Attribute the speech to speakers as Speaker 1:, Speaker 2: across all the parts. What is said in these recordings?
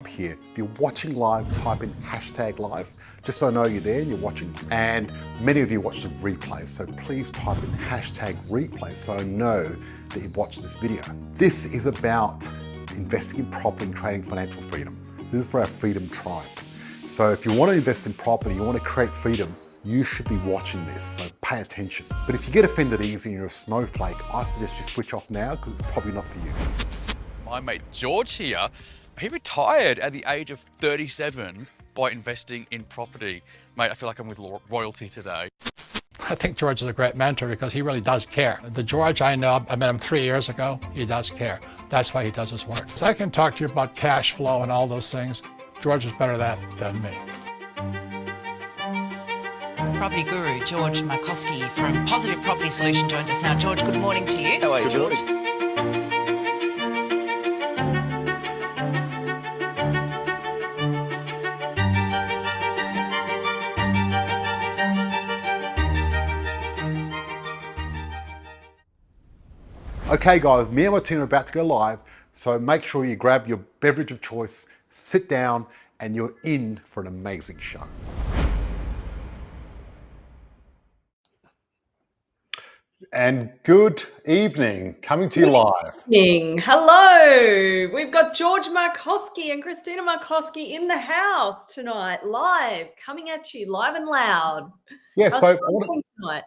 Speaker 1: here. If you're watching live, type in #live, just so I know you're there and you're watching. And many of you watch the replay, so please type in #replay so I know that you've watched this video. This is about investing in property and creating financial freedom. This is for our Freedom Tribe. So if you want to invest in property, you want to create freedom, you should be watching this, so pay attention. But if you get offended easy and you're a snowflake, I suggest you switch off now because it's probably not for you.
Speaker 2: My mate George here, he retired at the age of 37 by investing in property. Mate, I feel like I'm with royalty today.
Speaker 3: I think George is a great mentor because he really does care. The George I know, I met him 3 years ago, he does care. That's why he does his work. So I can talk to you about cash flow and all those things. George is better at that than me.
Speaker 4: Property guru George Markowski from Positive Property Solution joins us now. George, good morning to you.
Speaker 5: How are you, George?
Speaker 1: Okay guys, me and my team are about to go live, so make sure you grab your beverage of choice, sit down, and you're in for an amazing show. And good evening, coming to you live.
Speaker 6: Hello, we've got George Markowski and Christina Markowski in the house tonight, live, coming at you, live and loud.
Speaker 1: Yeah,
Speaker 6: How's
Speaker 1: so I
Speaker 6: it going tonight?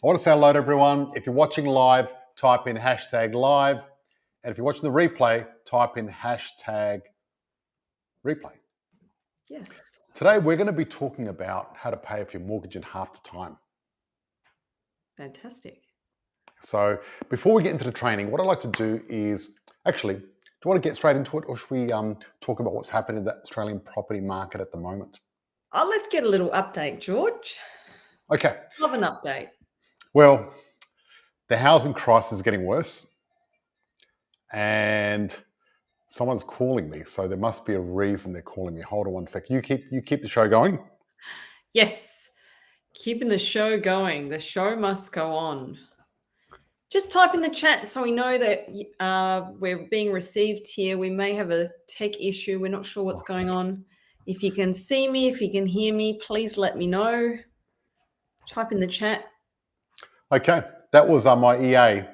Speaker 1: want to say hello to everyone. If you're watching live, type in #live. And if you're watching the replay, type in #replay.
Speaker 6: Yes.
Speaker 1: Today, we're going to be talking about how to pay off your mortgage in half the time.
Speaker 6: Fantastic.
Speaker 1: So before we get into the training, what I'd like to do is, actually, do you want to get straight into it, or should we talk about what's happening in the Australian property market at the moment?
Speaker 6: Oh, let's get a little update, George.
Speaker 1: Okay.
Speaker 6: Love an update.
Speaker 1: Well, the housing crisis is getting worse, and someone's calling me, so there must be a reason they're calling me. Hold on one sec. You keep the show going.
Speaker 6: Yes, keeping the show going. The show must go on. Just type in the chat so we know that we're being received here. We may have a tech issue. We're not sure what's going on. If you can see me, if you can hear me, please let me know. Type in the chat.
Speaker 1: Okay, that was my EA,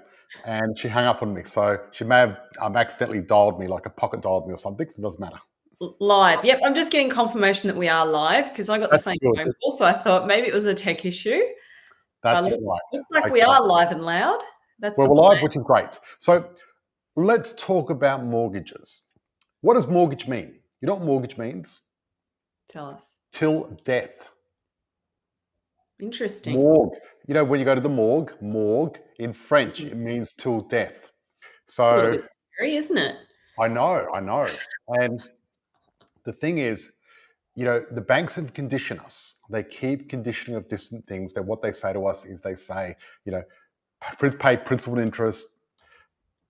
Speaker 1: and she hung up on me. So she may have accidentally dialed me, like a pocket dialed me or something. So it doesn't matter.
Speaker 6: Live. Yep, I'm just getting confirmation that we are live because I got the same
Speaker 1: good.
Speaker 6: phone call. So I thought maybe it was a tech issue.
Speaker 1: That's
Speaker 6: Looks
Speaker 1: right.
Speaker 6: like we are live and loud. That's
Speaker 1: Well, we're live, which is great. So let's talk about mortgages. What does mortgage mean? You know what mortgage means?
Speaker 6: Tell us.
Speaker 1: Till death.
Speaker 6: Interesting.
Speaker 1: Morgue. You know, when you go to the morgue in French, it means till death.
Speaker 6: A little
Speaker 1: So
Speaker 6: bit scary, isn't it?
Speaker 1: I know. And the thing is, you know, the banks have conditioned us. They keep conditioning of different things. That what they say to us is they say, you know, pay principal and interest,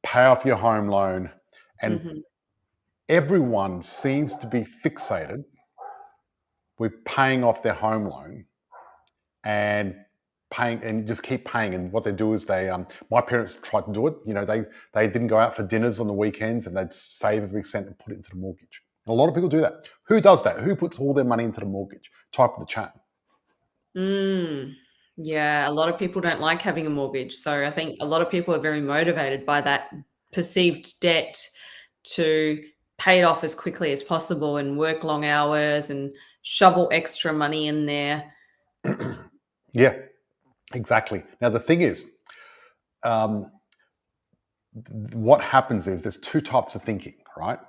Speaker 1: pay off your home loan, and everyone seems to be fixated with paying off their home loan and paying, and just keep paying. And what they do is they, my parents tried to do it. You know, they didn't go out for dinners on the weekends, and they'd save every cent and put it into the mortgage. And a lot of people do that. Who does that? Who puts all their money into the mortgage? Type in the chat.
Speaker 6: Yeah, a lot of people don't like having a mortgage. So I think a lot of people are very motivated by that perceived debt to pay it off as quickly as possible and work long hours and shovel extra money in there.
Speaker 1: Yeah, exactly. Now, the thing is, what happens is there's two types of thinking, right?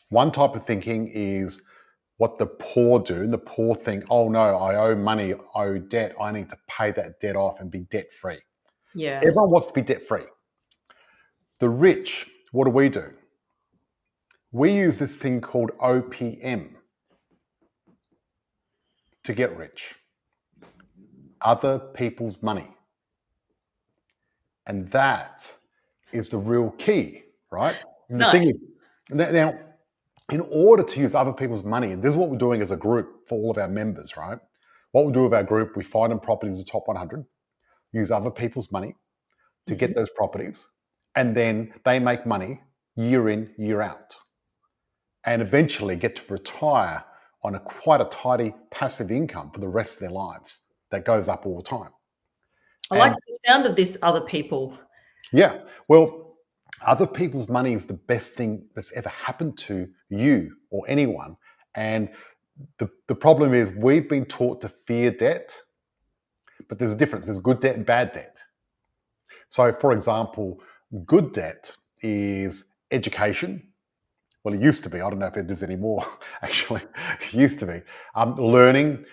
Speaker 1: One type of thinking is what the poor do. And the poor think, oh no, I owe money, I owe debt. I need to pay that debt off and be debt free.
Speaker 6: Yeah.
Speaker 1: Everyone wants to be debt free. The rich, what do? We use this thing called OPM to get rich. Other people's money. And that is the real key, right? And the thing is, now, in order to use other people's money, and this is what we're doing as a group for all of our members, right? What we do with our group, we find them properties in the top 100, use other people's money to get those properties, and then they make money year in, year out. and eventually get to retire on quite a tidy passive income for the rest of their lives that goes up all the time.
Speaker 6: I like
Speaker 1: And
Speaker 6: the sound of this, other people.
Speaker 1: yeah, well, other people's money is the best thing that's ever happened to you or anyone. And the problem is we've been taught to fear debt, but there's a difference. There's good debt and bad debt. So, for example, good debt is education. Well, it used to be. I don't know if it is anymore, actually. It used to be. Learning,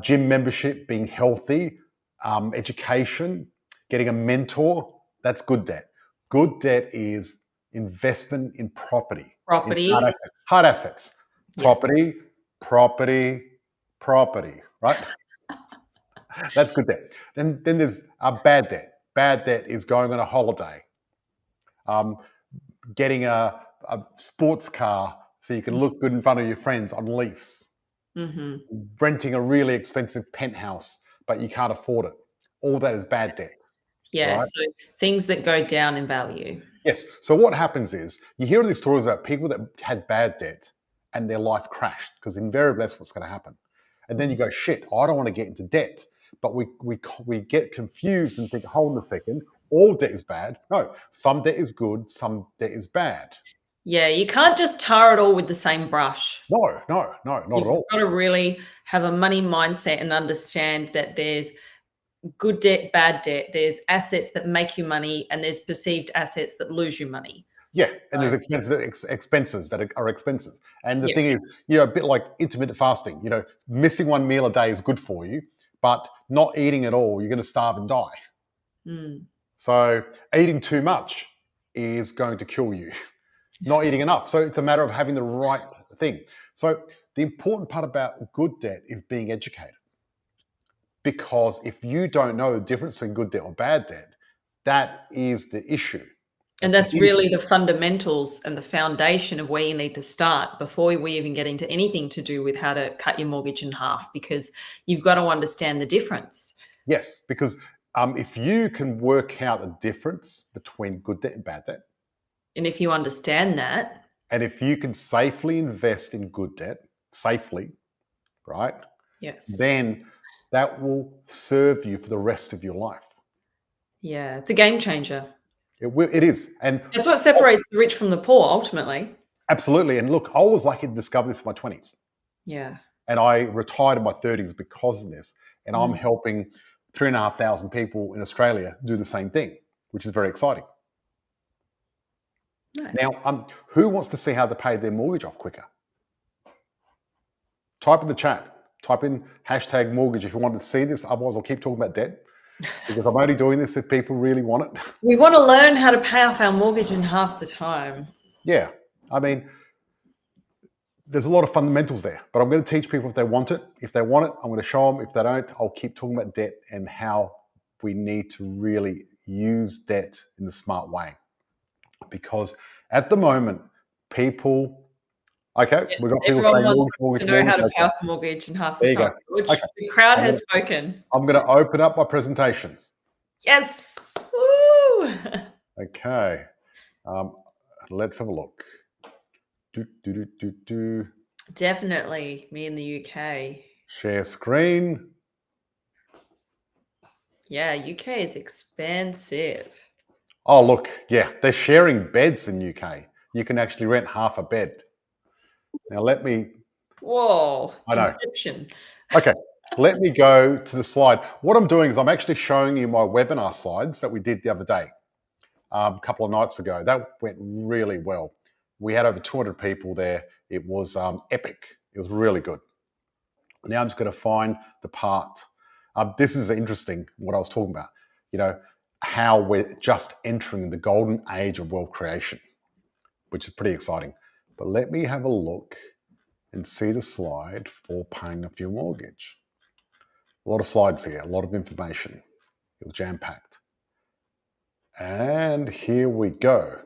Speaker 1: gym membership, being healthy, education, getting a mentor. That's good debt. Good debt is investment in property.
Speaker 6: Property.
Speaker 1: In hard assets.
Speaker 6: Yes.
Speaker 1: Property, property, property, right? That's good debt. Then there's bad debt. Bad debt is going on a holiday, getting a sports car so you can look good in front of your friends on lease,
Speaker 6: Mm-hmm.
Speaker 1: renting a really expensive penthouse, but you can't afford it. All that is bad debt.
Speaker 6: Yeah,
Speaker 1: Right.
Speaker 6: so things that go down in value.
Speaker 1: Yes. So what happens is you hear these stories about people that had bad debt and their life crashed, because invariably that's what's going to happen. And then you go, shit, I don't want to get into debt. But we get confused and think, hold on a second, all debt is bad. No, some debt is good, some debt is bad.
Speaker 6: Yeah, you can't just tar it all with the same brush.
Speaker 1: No, not at all.
Speaker 6: You've got to really have a money mindset and understand that there's good debt, bad debt. There's assets that make you money, and there's perceived assets that lose you money.
Speaker 1: Yeah, and there's expenses that are expenses. And the
Speaker 6: Yeah.
Speaker 1: thing is, a bit like intermittent fasting, missing one meal a day is good for you, but not eating at all, you're going to starve and die.
Speaker 6: Mm.
Speaker 1: So eating too much is going to kill you, not eating enough. So it's a matter of having the right thing. So the important part about good debt is being educated. Because if you don't know the difference between good debt or bad debt, that is the issue.
Speaker 6: And that's really the fundamentals and the foundation of where you need to start before we even get into anything to do with how to cut your mortgage in half, because you've got to understand the difference.
Speaker 1: Yes, because if you can work out the difference between good debt and bad debt,
Speaker 6: and if you understand that,
Speaker 1: and if you can safely invest in good debt, safely, right?
Speaker 6: yes,
Speaker 1: Then that will serve you for the rest of your life.
Speaker 6: Yeah, it's a game changer.
Speaker 1: It is. And
Speaker 6: it's what separates the rich from the poor, ultimately.
Speaker 1: Absolutely. And look, I was lucky to discover this in my 20s.
Speaker 6: Yeah.
Speaker 1: And I retired in my 30s because of this. And I'm helping 3,500 people in Australia do the same thing, which is very exciting.
Speaker 6: Nice.
Speaker 1: Now, who wants to see how to pay their mortgage off quicker? Type in the chat. Type in #mortgage if you want to see this. Otherwise, I'll keep talking about debt. Because I'm only doing this if people really want it.
Speaker 6: We want to learn how to pay off our mortgage in half the time.
Speaker 1: Yeah. I mean, there's a lot of fundamentals there, but I'm going to teach people if they want it. If they want it, I'm going to show them. If they don't, I'll keep talking about debt and how we need to really use debt in the smart way. Because at the moment, people... Okay, we've got people saying
Speaker 6: mortgage, to know how to pay off mortgage in half the time. Okay. The crowd has spoken.
Speaker 1: I'm going to open up my presentations.
Speaker 6: Yes. Woo!
Speaker 1: Okay. Let's have a look.
Speaker 6: Definitely me in the UK.
Speaker 1: Share screen.
Speaker 6: Yeah, UK is expensive.
Speaker 1: Oh, look. Yeah, they're sharing beds in UK. You can actually rent half a bed. Now let me...
Speaker 6: Whoa,
Speaker 1: I know.
Speaker 6: Inception.
Speaker 1: Okay, let me go to the slide. What I'm doing is I'm actually showing you my webinar slides that we did the other day, a couple of nights ago. That went really well. We had over 200 people there. It was epic. It was really good. Now I'm just going to find the part. This is interesting, what I was talking about, how we're just entering the golden age of wealth creation, which is pretty exciting. But let me have a look and see the slide for paying off your mortgage. A lot of slides here, a lot of information. It was jam-packed. And here we go.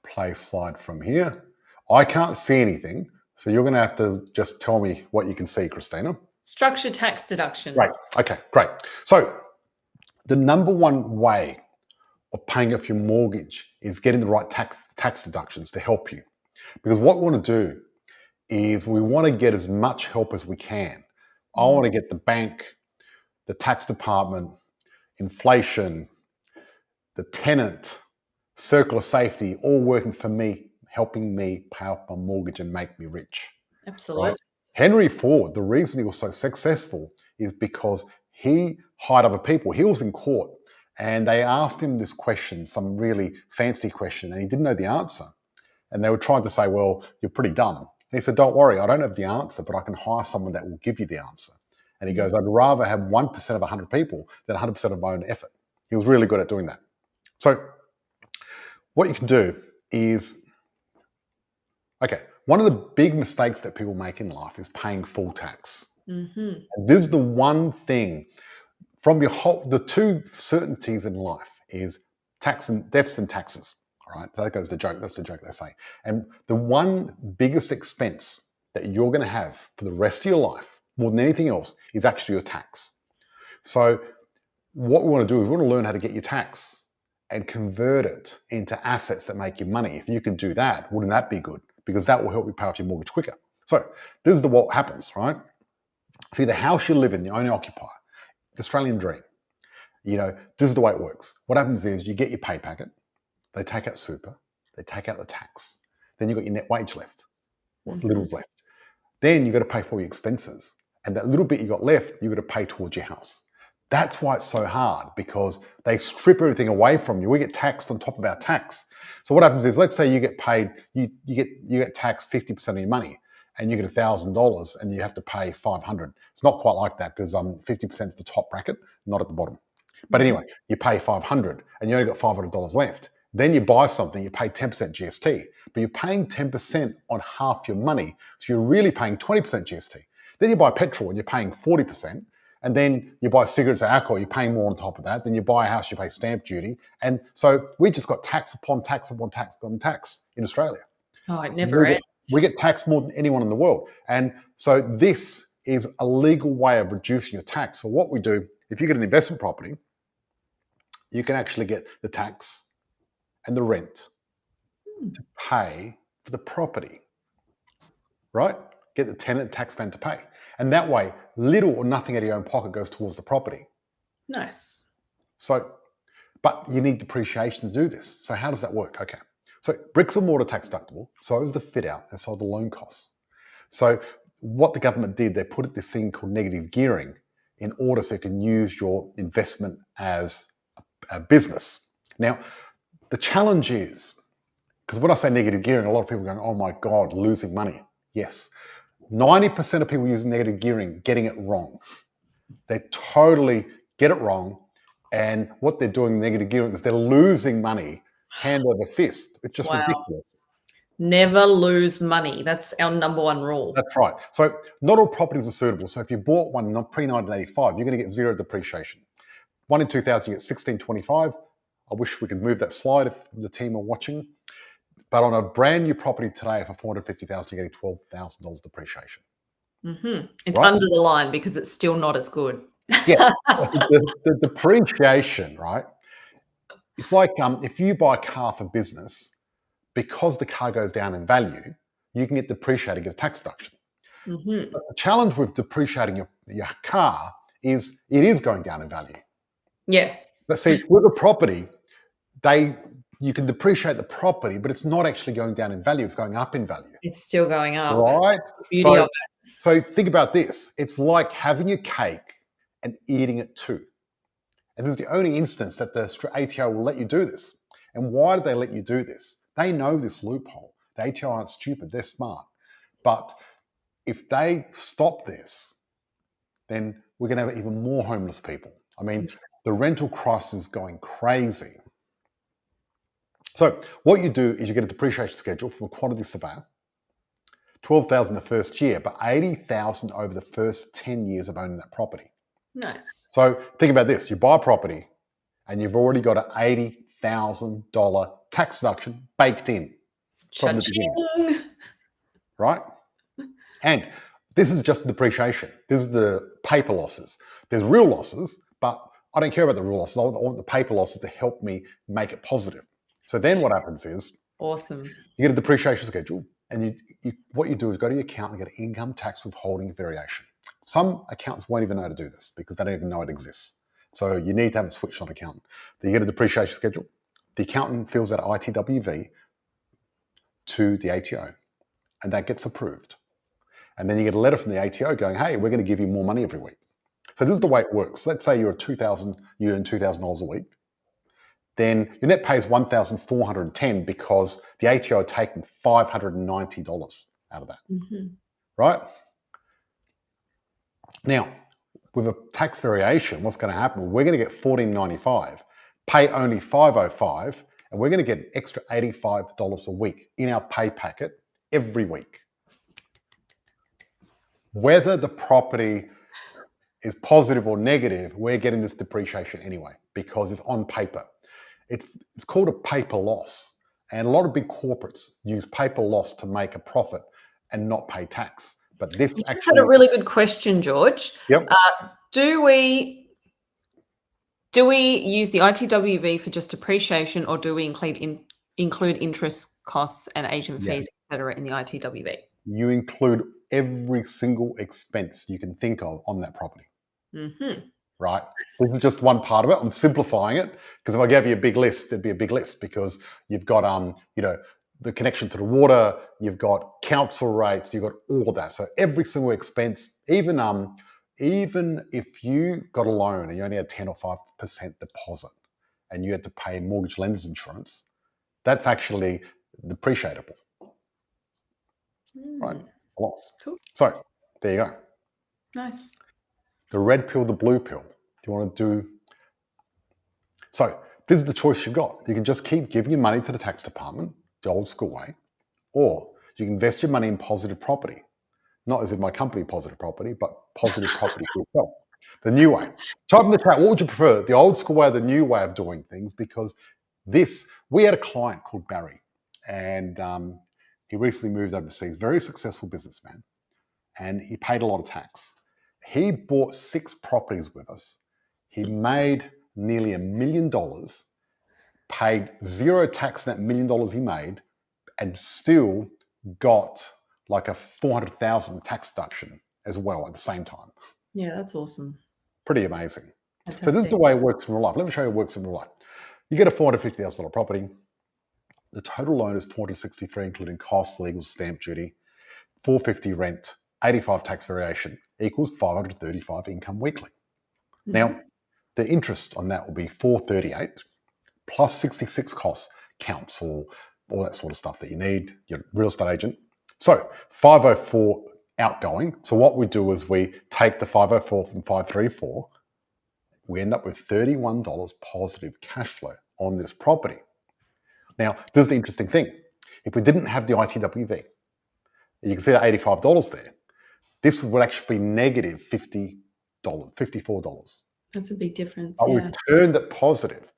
Speaker 1: Play slide from here. I can't see anything, so you're going to have to just tell me what you can see, Christina.
Speaker 6: Structure tax deduction.
Speaker 1: Right. Okay, great. So the number one way of paying off your mortgage is getting the right tax deductions to help you. Because what we want to do is we want to get as much help as we can. I want to get the bank, the tax department, inflation, the tenant, circle of safety, all working for me, helping me pay off my mortgage and make me rich.
Speaker 6: Absolutely.
Speaker 1: Right? Henry Ford, the reason he was so successful is because he hired other people. He was in court and they asked him this question, some really fancy question, and he didn't know the answer. And they were trying to say, well, you're pretty dumb. And he said, don't worry, I don't have the answer, but I can hire someone that will give you the answer. And he goes, I'd rather have 1% of 100 people than 100% of my own effort. He was really good at doing that. So what you can do is, okay, one of the big mistakes that people make in life is paying full tax. And this is the one thing from the two certainties in life is tax and deaths and taxes. All right, that goes the joke. That's the joke they say. And the one biggest expense that you're going to have for the rest of your life, more than anything else, is actually your tax. So what we want to do is we want to learn how to get your tax and convert it into assets that make you money. If you can do that, wouldn't that be good? Because that will help you pay off your mortgage quicker. So this is what happens, right? See, the house you live in, the owner occupier, the Australian dream. You know, this is the way it works. What happens is you get your pay packet, they take out super, they take out the tax, then you've got your net wage left, what's little's left. Then you've got to pay for your expenses. And that little bit you got left, you've got to pay towards your house. That's why it's so hard, because they strip everything away from you. We get taxed on top of our tax. So what happens is, let's say you get paid, you get taxed 50% of your money, and you get $1,000 and you have to pay 500. It's not quite like that, because 50% is the top bracket, not at the bottom. But anyway, you pay 500 and you only got $500 left. Then you buy something, you pay 10% GST, but you're paying 10% on half your money. So you're really paying 20% GST. Then you buy petrol and you're paying 40%. And then you buy cigarettes or alcohol, you're paying more on top of that. Then you buy a house, you pay stamp duty. And so we just got tax upon tax upon tax upon tax in Australia.
Speaker 6: Oh, it never ends.
Speaker 1: We get taxed more than anyone in the world. And so this is a legal way of reducing your tax. So what we do, if you get an investment property, you can actually get the tax and the rent to pay for the property, right? Get the tenant taxman to pay. And that way, little or nothing out of your own pocket goes towards the property.
Speaker 6: Nice.
Speaker 1: So, but you need depreciation to do this. So how does that work? Okay. So bricks and mortar tax deductible, so is the fit out, and so are the loan costs. So what the government did, they put this thing called negative gearing in order so you can use your investment as a business. Now, the challenge is, because when I say negative gearing, a lot of people are going, oh my God, losing money. Yes. 90% of people using negative gearing getting it wrong. They totally get it wrong. And what they're doing negative gearing is they're losing money hand over fist. It's just ridiculous.
Speaker 6: Never lose money. That's our number one rule.
Speaker 1: That's right. So not all properties are suitable. So if you bought one pre-1985, you're going to get zero depreciation. One in 2000, you get 1625. I wish we could move that slide if the team are watching. But on a brand new property today for $450,000, you're getting $12,000 depreciation.
Speaker 6: It's
Speaker 1: right?
Speaker 6: under the line because it's still not as good.
Speaker 1: Yeah, the depreciation, right? It's like if you buy a car for business, because the car goes down in value, you can get depreciated and get a tax deduction. But the challenge with depreciating your car is it is going down in value.
Speaker 6: Yeah.
Speaker 1: But see, with a property, you can depreciate the property, but it's not actually going down in value. It's going up in value.
Speaker 6: It's still going up.
Speaker 1: Right?
Speaker 6: Beauty of it.
Speaker 1: So think about this. It's like having a cake and eating it too. And this is the only instance that the ATO will let you do this. And why do they let you do this? They know this loophole. The ATO aren't stupid. They're smart. But if they stop this, then we're going to have even more homeless people. I mean, the rental crisis is going crazy. So what you do is you get a depreciation schedule from a quantity surveyor, $12,000 the first year, but $80,000 over the first 10 years of owning that property.
Speaker 6: Nice.
Speaker 1: So think about this. You buy a property and you've already got an $80,000 tax deduction baked in from the beginning, right? And this is just depreciation. This is the paper losses. There's real losses, but I don't care about the real losses. I want the paper losses to help me make it positive. So then what happens is
Speaker 6: awesome.
Speaker 1: You get a depreciation schedule and what you do is go to your accountant and get an income tax withholding variation. Some accountants won't even know how to do this because they don't even know it exists. So you need to have a switch on accountant. Then you get a depreciation schedule. The accountant fills out ITWV to the ATO, and that gets approved. And then you get a letter from the ATO going, hey, we're going to give you more money every week. So this is the way it works. Let's say you earn $2,000 a week. Then your net pay is $1,410 because the ATO are taking $590 out of that, right? Now, with a tax variation, what's going to happen? We're going to get $1,495, pay only $505, and we're going to get an extra $85 a week in our pay packet every week. Whether the property is positive or negative, we're getting this depreciation anyway because it's on paper. It's called a paper loss. And a lot of big corporates use paper loss to make a profit and not pay tax. But this actually
Speaker 6: had a really good question, George.
Speaker 1: Yep.
Speaker 6: Do we use the ITWV for just depreciation, or do we include interest costs and agent fees, etc., in the ITWV?
Speaker 1: You include every single expense you can think of on that property. Right? This is just one part of it. I'm simplifying it because if I gave you a big list, there'd be a big list because you've got, the connection to the water, you've got council rates, you've got all of that. So every single expense, even if you got a loan and you only had 10 or 5% deposit and you had to pay mortgage lender's insurance, that's actually depreciatable. Right? It's a loss.
Speaker 6: Cool.
Speaker 1: So there you go.
Speaker 6: Nice.
Speaker 1: The red pill, the blue pill. Do you want to do? So this is the choice you've got. You can just keep giving your money to the tax department, the old school way, or you can invest your money in positive property. Not as in my company, Positive Property, but positive property for yourself. The new way. Type in the chat, what would you prefer? The old school way or the new way of doing things? Because we had a client called Barry, and he recently moved overseas, very successful businessman, and he paid a lot of tax. He bought 6 properties with us. He made nearly $1 million, paid 0 tax on that $1 million he made, and still got like a $400,000 tax deduction as well at the same time.
Speaker 6: Yeah, that's awesome.
Speaker 1: Pretty amazing.
Speaker 6: Fantastic.
Speaker 1: So this is the way it works in real life. Let me show you how it works in real life. You get a $450,000 property. The total loan is $463, including costs, legal, stamp duty, $450 rent, 85 tax variation equals $535 income weekly. Now, the interest on that will be $438 plus 66 costs, council, all that sort of stuff that you need, your real estate agent. So $504 outgoing. So what we do is we take the $504 from $534. We end up with $31 positive cash flow on this property. Now, this is the interesting thing. If we didn't have the ITWV, you can see that $85 there. This would actually be negative $50, $54.
Speaker 6: That's a big difference.
Speaker 1: But we've turned it positive.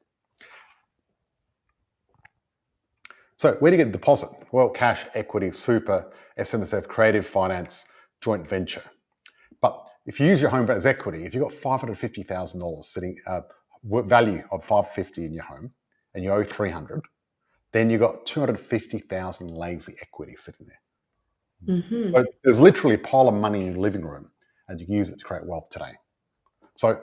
Speaker 1: So where do you get the deposit? Well, cash, equity, super, SMSF, creative finance, joint venture. But if you use your home as equity, if you've got $550,000 sitting, value of $550 in your home, and you owe $300, then you've got $250,000 lazy equity sitting there. So there's literally a pile of money in your living room, and you can use it to create wealth today. So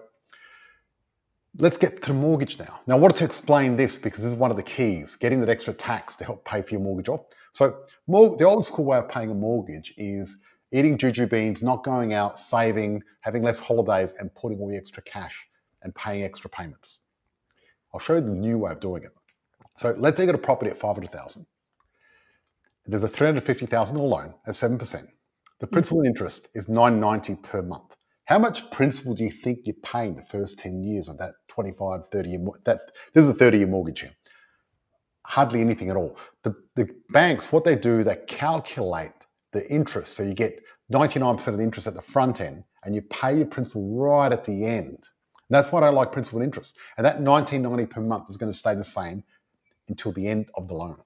Speaker 1: let's get to the mortgage now. Now, I wanted to explain this because this is one of the keys, getting that extra tax to help pay for your mortgage off. So the old school way of paying a mortgage is eating juju beans, not going out, saving, having less holidays, and putting all the extra cash and paying extra payments. I'll show you the new way of doing it. So let's say you got a property at $500,000. There's a $350,000 loan at 7%. The principal and interest is $990 per month. How much principal do you think you're paying the first 10 years of that 25, 30-year this is a 30-year mortgage here. Hardly anything at all. The banks, what they do, they calculate the interest. So you get 99% of the interest at the front end, and you pay your principal right at the end. And that's why I like principal and interest. And that $19.90 per month is going to stay the same until the end of the loan.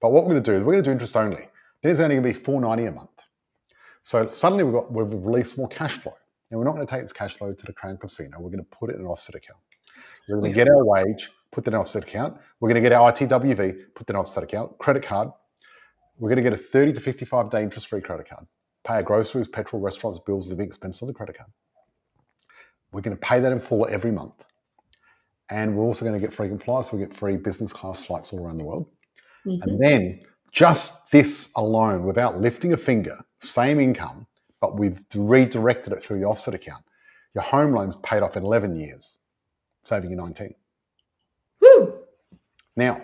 Speaker 1: But what we're going to do is we're going to do interest only. Then it's only going to be $490 a month. So suddenly we've released more cash flow. And we're not going to take this cash flow to the Crown Casino. We're going to put it in an offset account. We're going to get our wage, put that in an offset account. We're going to get our ITWV, put that in an offset account, credit card, we're going to get a 30 to 55-day interest-free credit card. Pay our groceries, petrol, restaurants, bills, living expenses on the credit card. We're going to pay that in full every month. And we're also going to get frequent flyers, so we get free business class flights all around the world. And then just this alone, without lifting a finger, same income, but we've redirected it through the offset account. Your home loan's paid off in 11 years, saving you 19.
Speaker 6: Woo!
Speaker 1: Now,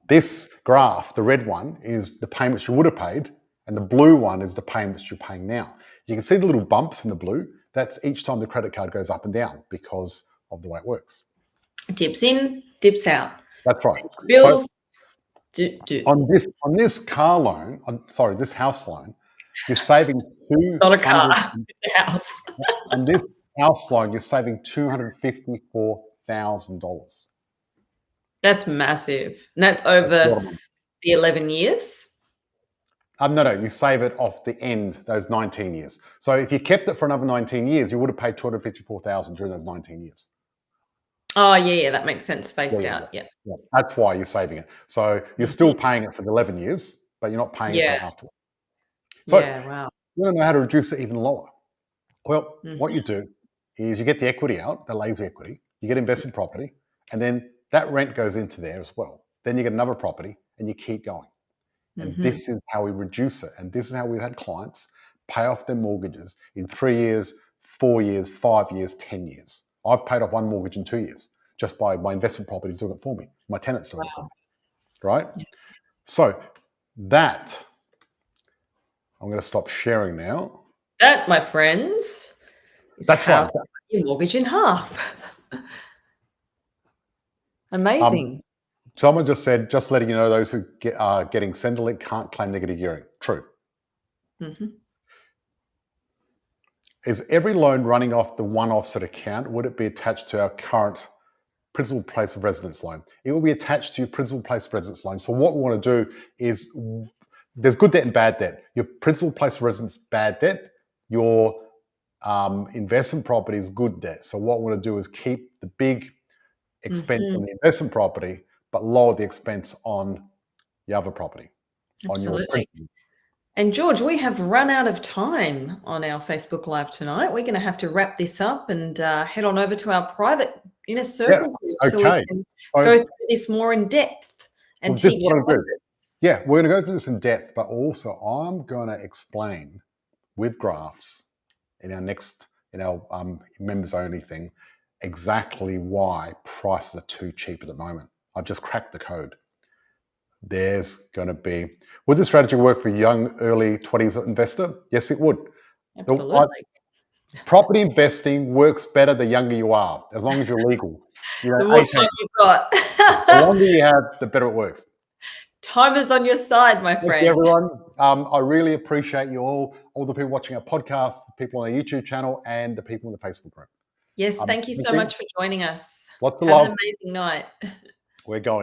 Speaker 1: this graph, the red one, is the payments you would have paid, and the blue one is the payments you're paying now. You can see the little bumps in the blue. That's each time the credit card goes up and down because of the way it works.
Speaker 6: Dips in, dips out.
Speaker 1: That's right.
Speaker 6: Bills.
Speaker 1: On this car loan, this house loan, you're saving
Speaker 6: Not a car, it's a house.
Speaker 1: on this house loan, you're saving $254,000.
Speaker 6: That's massive. And that's over the 11 years?
Speaker 1: No, you save it off the end, those 19 years. So if you kept it for another 19 years, you would have paid $254,000 during those 19 years.
Speaker 6: Oh, yeah, that makes sense, spaced out. Yeah.
Speaker 1: That's why you're saving it. So you're still paying it for the 11 years, but you're not paying it afterwards. So
Speaker 6: wow.
Speaker 1: you want to know how to reduce it even lower. Well, what you do is you get the equity out, the lazy equity, you get invested property, and then that rent goes into there as well. Then you get another property and you keep going. And this is how we reduce it. And this is how we've had clients pay off their mortgages in 3 years, 4 years, 5 years, 10 years. I've paid off one mortgage in 2 years just by my investment properties doing it for me. My tenants doing it for me, right? So that, I'm going to stop sharing now.
Speaker 6: That, my friends, is
Speaker 1: That's
Speaker 6: how
Speaker 1: right.
Speaker 6: to cut your mortgage in half. Amazing.
Speaker 1: Someone just said, just letting you know, those who are getting Centrelink can't claim negative gearing. True. Is every loan running off the one offset account, would it be attached to our current principal place of residence loan? It will be attached to your principal place of residence loan. So what we want to do is, there's good debt and bad debt. Your principal place of residence, bad debt. Your investment property is good debt. So what we want to do is keep the big expense on the investment property, but lower the expense on the other property.
Speaker 6: Absolutely. And George, we have run out of time on our Facebook Live tonight. We're going to have to wrap this up and head on over to our private inner circle group so we can go through this more in depth and teach others.
Speaker 1: Yeah, we're going to go through this in depth, but also I'm going to explain with graphs in our members only thing exactly why prices are too cheap at the moment. I've just cracked the code. There's going to be, would this strategy work for a young, early 20s investor? Yes, it would.
Speaker 6: Absolutely.
Speaker 1: Property investing works better the younger you are, as long as you're legal. You know,
Speaker 6: the more time you've got.
Speaker 1: The longer you have, the better it works.
Speaker 6: Time is on your side, my friend.
Speaker 1: Thank you, everyone. I really appreciate you all the people watching our podcast, the people on our YouTube channel, and the people in the Facebook group.
Speaker 6: Yes, thank you so much for joining us.
Speaker 1: Lots of love.
Speaker 6: Have an amazing night.
Speaker 1: We're going.